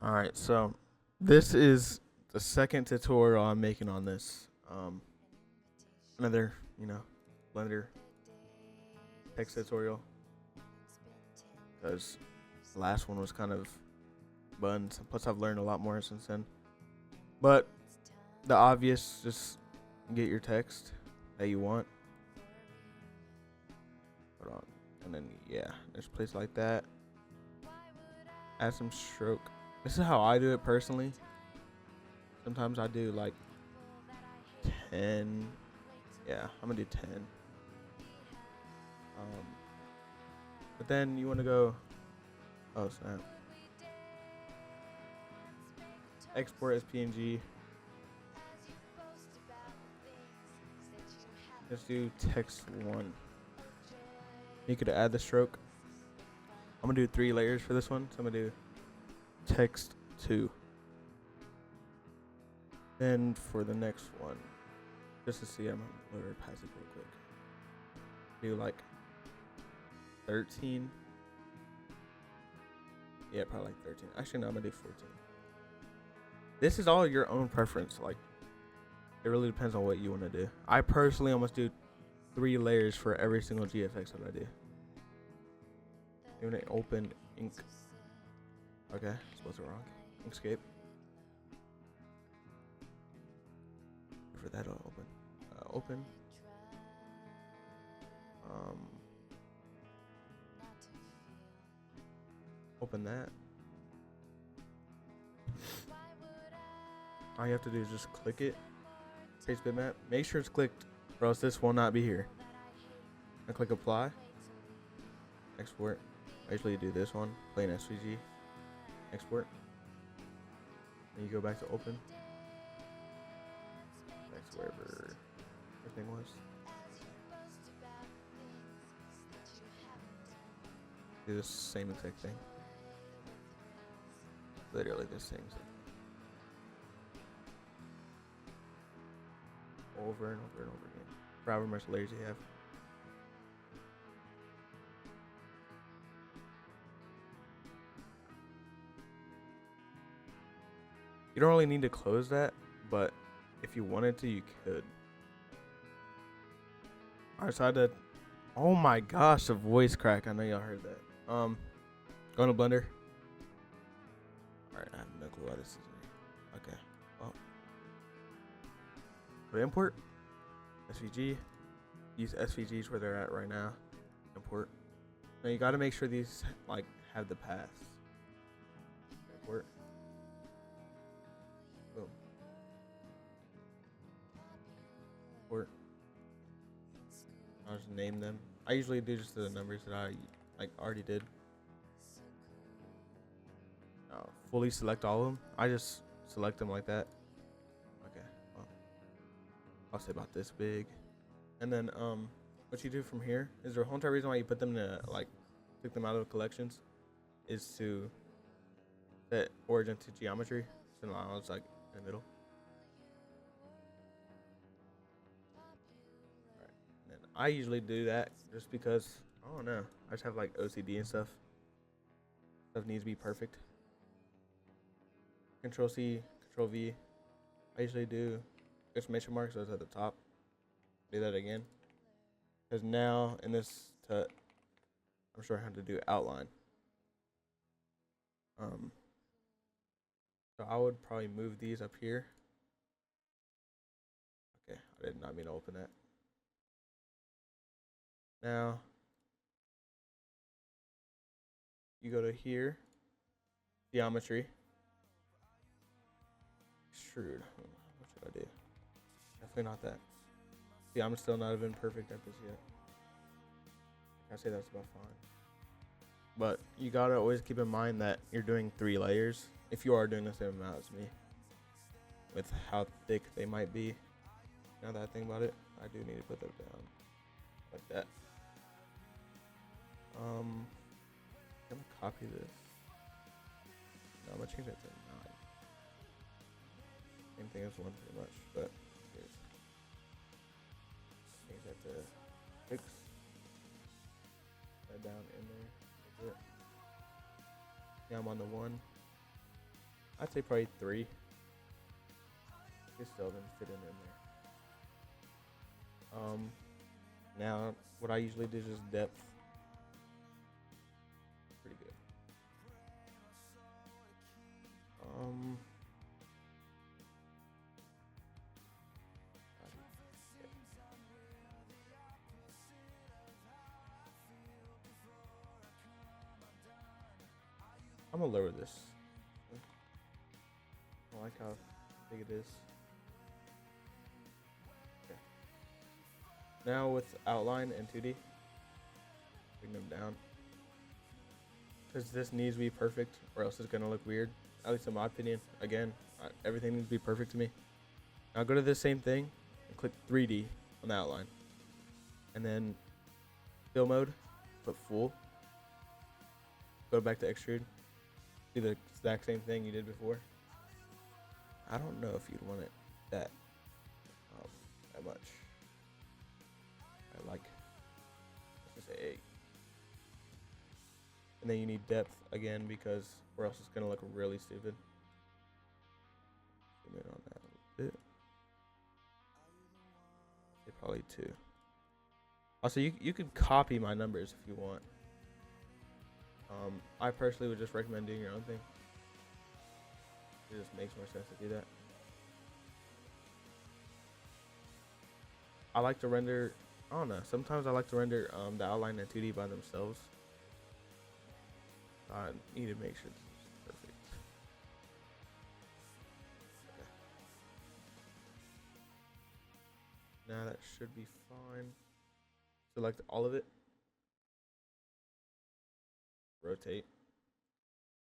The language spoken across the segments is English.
Alright, so this is the second tutorial I'm making on this. Another, Blender text tutorial. Because the last one was kind of buns. Plus, I've learned a lot more since then. But the obvious, just get your text that you want. Hold on. And then, there's a place like that. Add some stroke. This is how I do it personally. Sometimes I do like 10. Yeah, I'm gonna do 10. But then you want to go. Oh snap! Export as PNG. Let's do text 1. You could add the stroke. I'm gonna do 3 layers for this one, so I'm gonna do text 2. Then for the next one, just to see, I'm gonna load past it real quick. Do like 13. Yeah, probably like 13. Actually, no, I'm gonna do 14. This is all your own preference. Like, it really depends on what you want to do. I personally almost do 3 layers for every single GFX that I do. You want to open Ink. Okay, spelled it wrong. Inkscape. For that, I'll open. Open. Open that. All you have to do is just click it. Paste bitmap. Make sure it's clicked, or else this will not be here. And click apply. Export. I usually do this one. Plain SVG. Export. Then you go back to open. Back to wherever everything was. Do the same exact thing. Literally the same thing. Over and over and over again. For however much layers you have. You don't really need to close that, but if you wanted to, you could. Alright, so I did. Oh my gosh, the voice crack. I know y'all heard that. Go to Blender. Alright, I have no clue why this is here. Okay, well. Go to import. SVG. Use SVGs where they're at right now. Import. Now you gotta make sure these like have the paths. Import. Boom. Import. I'll just name them. I usually do just the numbers that I already did. Fully select all of them. I just select them like that. Okay. Well, I'll say about this big. And then what you do from here is the whole entire reason why you put them to take them out of collections is to set origin to geometry. So now it's like in the middle. Alright. And then I usually do that just because I don't know. I just have like OCD and stuff. Stuff needs to be perfect. Control C, Control V. I usually do exclamation marks, so it's at the top. Do that again. Because now in this, I'm sure I have to do outline. So I would probably move these up here. Okay, I did not mean to open that. Now, you go to here, geometry. Extrude. What should I do? Definitely not that. See, I'm still not even perfect at this yet. I say that's about fine. But you gotta always keep in mind that you're doing 3 layers if you are doing the same amount as me. With how thick they might be. Now that I think about it, I do need to put them down. Like that. I'm gonna copy this. No, I'm gonna change that to 9. Same thing as 1 pretty much, but here's change that to 6. That down in there. That's it. Now I'm on the 1. I'd say probably 3. Just still didn't fit in there. Now what I usually do is just depth. Pretty good. I'm gonna lower this. I like how big it is. Okay. Now with outline and 2D, bring them down. Because this needs to be perfect or else it's gonna look weird. At least in my opinion. Again, everything needs to be perfect to me. Now go to the same thing and click 3D on the outline. And then fill mode, put full. Go back to extrude. Do the exact same thing you did before. I don't know if you'd want it that much. I like, let's just say 8. And then you need depth again because or else it's gonna look really stupid. Zoom in on that a little bit. Say probably 2. Also, you can copy my numbers if you want. I personally would just recommend doing your own thing. It just makes more sense to do that. I like to render, I don't know, sometimes I like to render the outline and 2D by themselves. I need to make sure this is perfect. Okay. Now that should be fine. Select all of it. Rotate.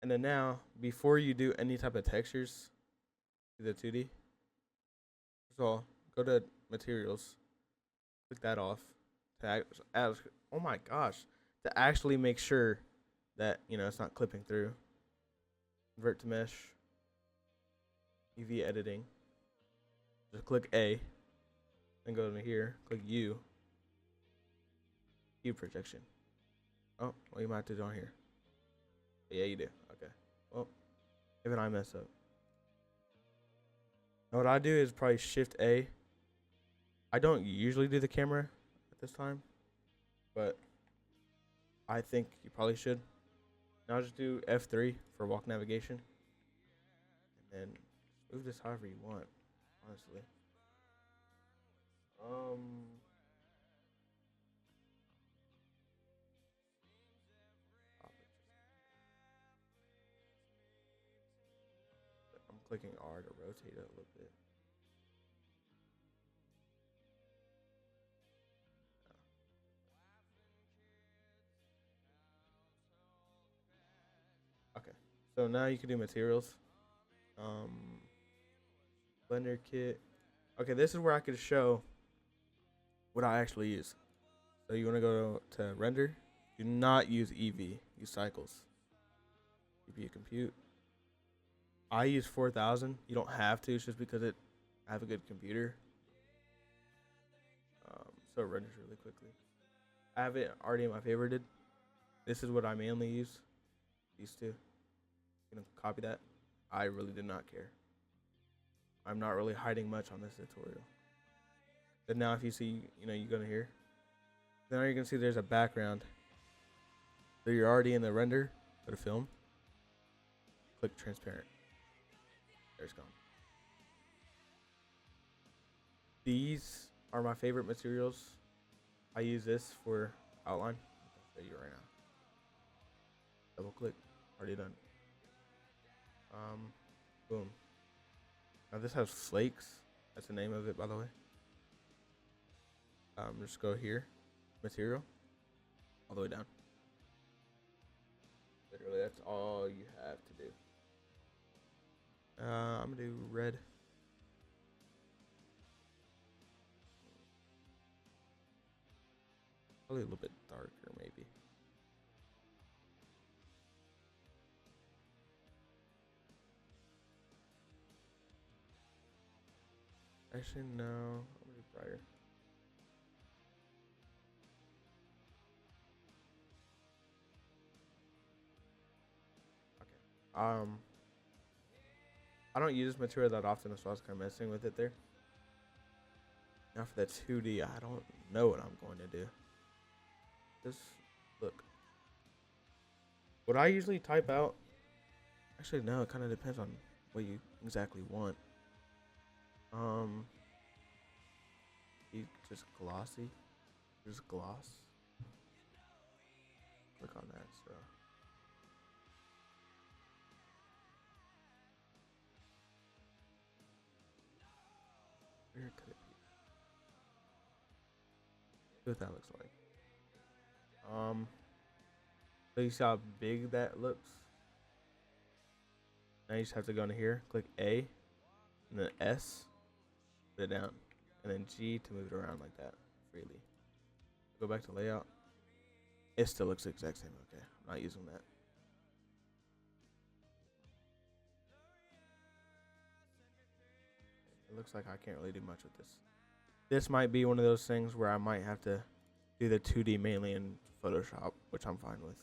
And then now, before you do any type of textures to the 2D, first of all, go to materials, click that off to oh my gosh, to actually make sure that, you know, it's not clipping through. Convert to mesh, UV editing, just click A, then go to here, click U, U projection. Oh, well, you might have to do it on here. Yeah, you do. Okay. Well, even I mess up. Now what I do is probably Shift A. I don't usually do the camera at this time, but I think you probably should. Now I'll just do F3 for walk navigation, and then move this however you want. Honestly. I'm clicking R to rotate it a little bit. Okay, so now you can do materials. Blender kit. Okay, this is where I could show what I actually use. So you want to go to render. Do not use EV. Use cycles. GPU compute. I use 4000. You don't have to. It's just because I have a good computer. So it renders really quickly. I have it already in my favorited. This is what I mainly use. These two. You know, copy that. I really did not care. I'm not really hiding much on this tutorial. But now if you see, you know, you go to here. Then you can see there's a background. So you're already in the render. Go to film. Click transparent. There's gone. These are my favorite materials. I use this for outline. I'll show you right now. Double click. Already done. Boom. Now this has flakes. That's the name of it, by the way. Just go here. Material. All the way down. Literally, that's all you have to do. I'm gonna do red. Probably a little bit darker, maybe. Actually, no. I'm gonna do brighter. Okay. I don't use this material that often, so I was kind of messing with it there. Now for the 2D, I don't know what I'm going to do. Just look. What I usually type out, actually no, it kind of depends on what you exactly want. You just glossy, just gloss. Click on that. So where could it be? See what that looks like. So you see how big that looks? Now you just have to go into here, click A, and then S, put it down, and then G to move it around like that freely. Go back to layout. It still looks the exact same. Okay, I'm not using that. It looks like I can't really do much with this. This might be one of those things where I might have to do the 2D mainly in Photoshop, which I'm fine with.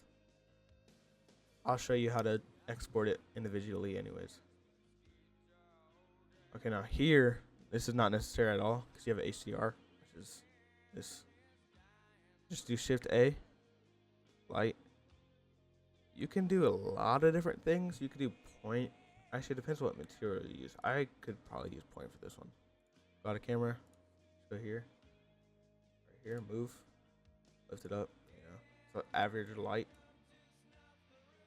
I'll show you how to export it individually anyways. Okay, now here, this is not necessary at all because you have an HDR, which is this. Just do Shift A, light. You can do a lot of different things. You could do point. Actually, it depends what material you use. I could probably use point for this one. Got a camera. Go here. Right here, move. Lift it up, you know. So average light.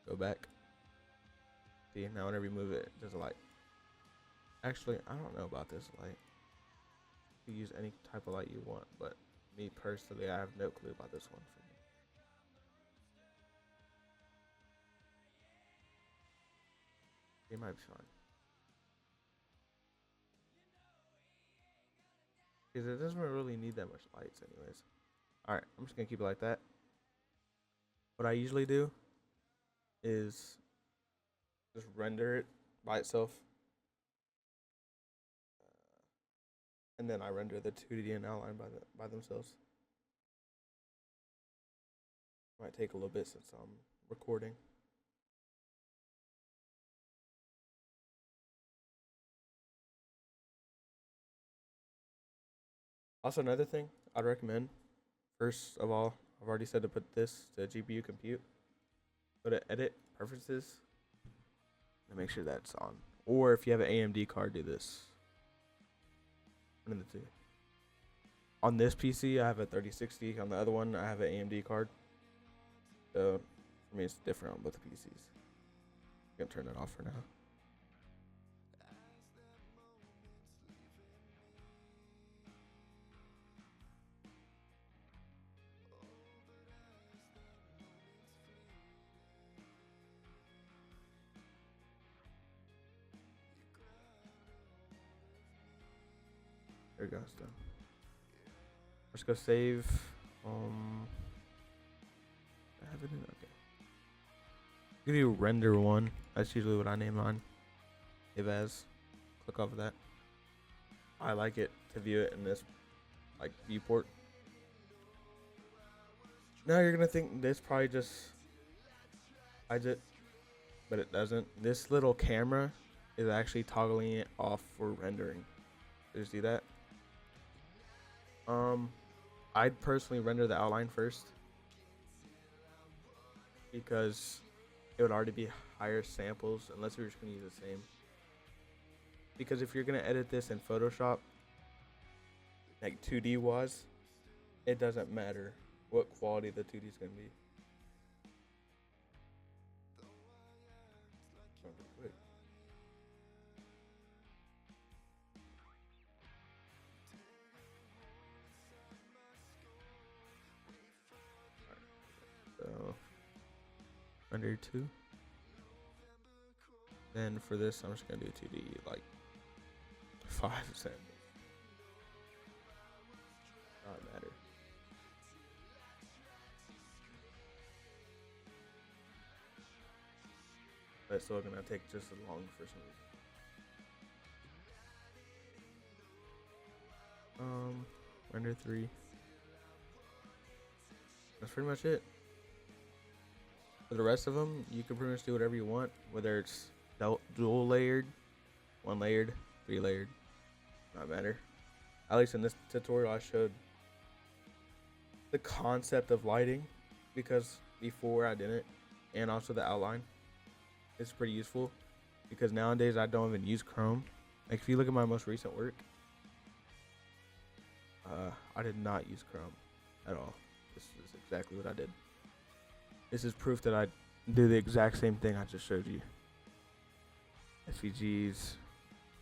Go back. See, now whenever you move it, there's a light. Actually, I don't know about this light. You can use any type of light you want, but me personally, I have no clue about this one for me. It might be fine. Because it doesn't really need that much lights anyways. Alright, I'm just going to keep it like that. What I usually do is just render it by itself. And then I render the 2D and outline by themselves. Might take a little bit since I'm recording. Also, another thing I'd recommend, first of all, I've already said to put this to GPU compute. Go to edit, preferences, and make sure that's on. Or if you have an AMD card, do this. One of the two. On this PC, I have a 3060. On the other one, I have an AMD card. So for me, it's different on both PCs. I'm gonna turn it off for now. There we go, it's done. Let's go save. I have it in. Okay. You can do render one. That's usually what I name mine. Save as. Click off of that. I like it to view it in this like viewport. Now you're gonna think this probably just hides it, but it doesn't. This little camera is actually toggling it off for rendering. Did you see that? I'd personally render the outline first because it would already be higher samples unless we were just gonna use the same. Because if you're gonna edit this in Photoshop, like 2D wise, it doesn't matter what quality the 2D is gonna be. Quick. So render 2. Then for this, I'm just gonna do 2D like 5 samples. Not matter. But it's still gonna take just as long for some reason. Render 3. That's pretty much it. For the rest of them, you can pretty much do whatever you want, whether it's dual layered 1 layered, 3 layered, not matter. At least in this tutorial I showed the concept of lighting, because before I didn't, and also the outline. It's pretty useful because nowadays I don't even use Chrome. Like if you look at my most recent work, I did not use Chrome at all. This is exactly what I did. This is proof that I do the exact same thing I just showed you. SVGs,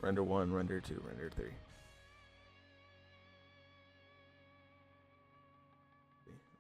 render 1, render 2, render 3.